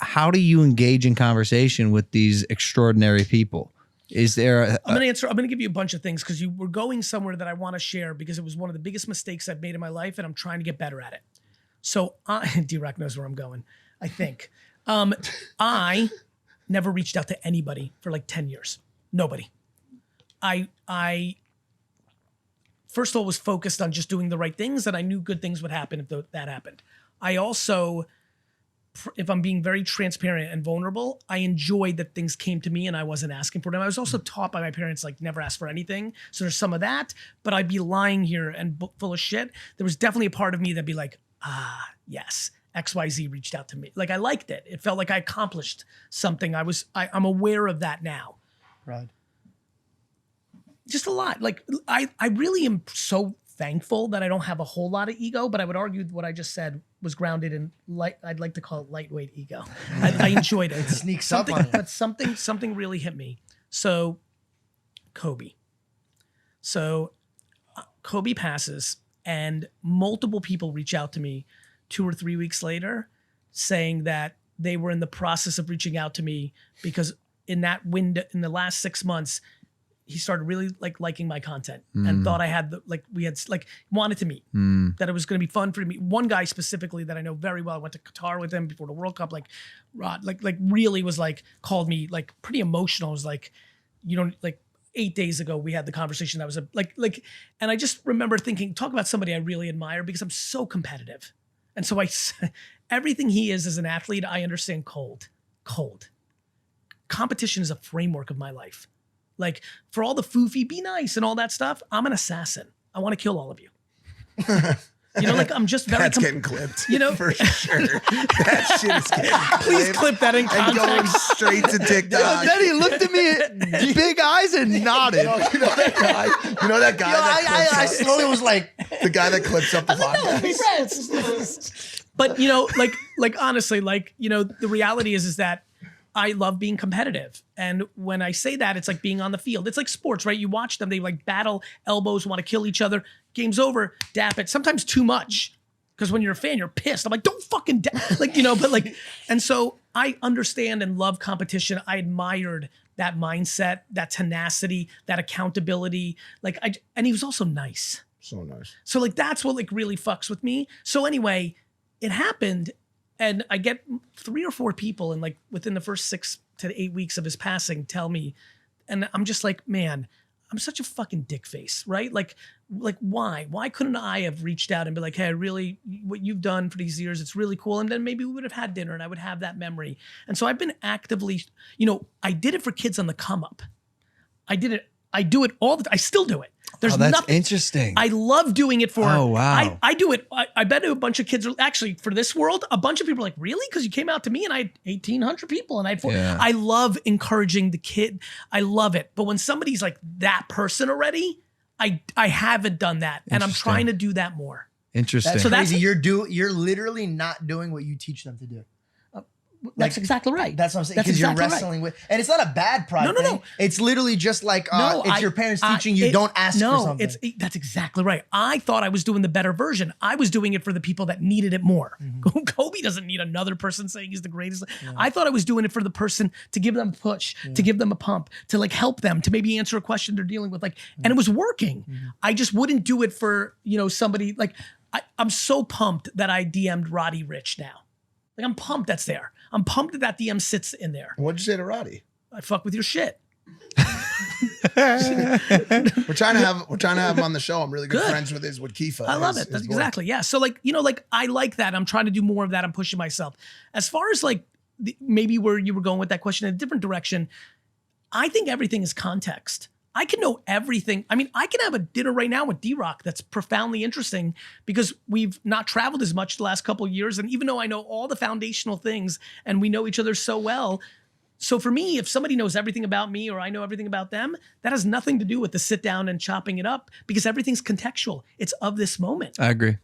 how do you engage in conversation with these extraordinary people? Is there I'm going to give you a bunch of things because you were going somewhere that I want to share because it was one of the biggest mistakes I've made in my life and I'm trying to get better at it. So D-Rock knows where I'm going, I think. I never reached out to anybody for like 10 years. Nobody. I first of all was focused on just doing the right things and I knew good things would happen if that happened. I also, if I'm being very transparent and vulnerable, I enjoyed that things came to me and I wasn't asking for them. I was also taught by my parents, like, never ask for anything. So there's some of that, but I'd be lying here and full of shit. There was definitely a part of me that'd be like, yes, XYZ reached out to me. Like, I liked it. It felt like I accomplished something. I'm aware of that now. Right. Just a lot. Like, I really am so thankful that I don't have a whole lot of ego, but I would argue what I just said was grounded in I'd like to call it lightweight ego. I enjoyed it. It sneaks up on you. But something really hit me. So Kobe. Kobe passes and multiple people reach out to me 2 or 3 weeks later saying that they were in the process of reaching out to me because in that window, in the last 6 months, he started really liking my content and thought I had wanted to meet, that it was going to be fun for me. One guy specifically that I know very well, I went to Qatar with him before the World Cup, Rod, really was called me pretty emotional. It was 8 days ago, we had the conversation that was and I just remember thinking, talk about somebody I really admire because I'm so competitive. And so everything he is as an athlete, I understand cold. Competition is a framework of my life. For all the foofy, be nice and all that stuff, I'm an assassin. I want to kill all of you. I'm just very... That's getting clipped. For sure. That shit is getting clipped. Please clip that in context. And going straight to TikTok. Then he looked at me big eyes and nodded. You know that guy? I slowly was like... The guy that clips up the podcast. But, honestly, the reality is that I love being competitive. And when I say that, it's like being on the field. It's like sports, right? You watch them, they battle elbows, want to kill each other. Game's over, dap it. Sometimes too much. Because when you're a fan, you're pissed. I'm like, don't fucking and so I understand and love competition. I admired that mindset, that tenacity, that accountability. And he was also nice. So nice. So that's what really fucks with me. So anyway, it happened. And I get 3 or 4 people and within the first 6 to 8 weeks of his passing tell me, and I'm just like, man, I'm such a fucking dick face, right? Why? Why couldn't I have reached out and be like, hey, what you've done for these years, it's really cool. And then maybe we would have had dinner and I would have that memory. And so I've been actively, I did it for kids on the come up. I do it all the time. I still do it. There's that's nothing interesting. I love doing it for. Oh, wow. I do it. I bet a bunch of kids are actually for this world. A bunch of people are like, really? Because you came out to me and I had 1,800 people and I had 4. Yeah. I love encouraging the kid. I love it. But when somebody's like that person already, I haven't done that, and I'm trying to do that more. Interesting. That's crazy. You're literally not doing what you teach them to do. That's exactly right. That's what I'm saying. That's Because exactly you're wrestling with, and it's not a bad pride No. thing. It's literally just it's your parents teaching you don't ask for something. That's exactly right. I thought I was doing the better version. I was doing it for the people that needed it more. Mm-hmm. Kobe doesn't need another person saying he's the greatest. Yeah. I thought I was doing it for the person to give them a push, to give them a pump, to help them, to maybe answer a question they're dealing with. And it was working. Mm-hmm. I just wouldn't do it for, somebody I'm so pumped that I DM'd Roddy Rich now. I'm pumped that's there. I'm pumped that DM sits in there. What'd you say to Roddy? I fuck with your shit. We're trying to have him on the show. I'm really good friends with Kifa. I love it. That's exactly. Yeah. So I like that. I'm trying to do more of that. I'm pushing myself. As far as maybe where you were going with that question in a different direction, I think everything is context. I can know everything. I mean, I can have a dinner right now with D-Rock that's profoundly interesting because we've not traveled as much the last couple of years. And even though I know all the foundational things and we know each other so well, so for me, if somebody knows everything about me or I know everything about them, that has nothing to do with the sit down and chopping it up because everything's contextual. It's of this moment. I agree.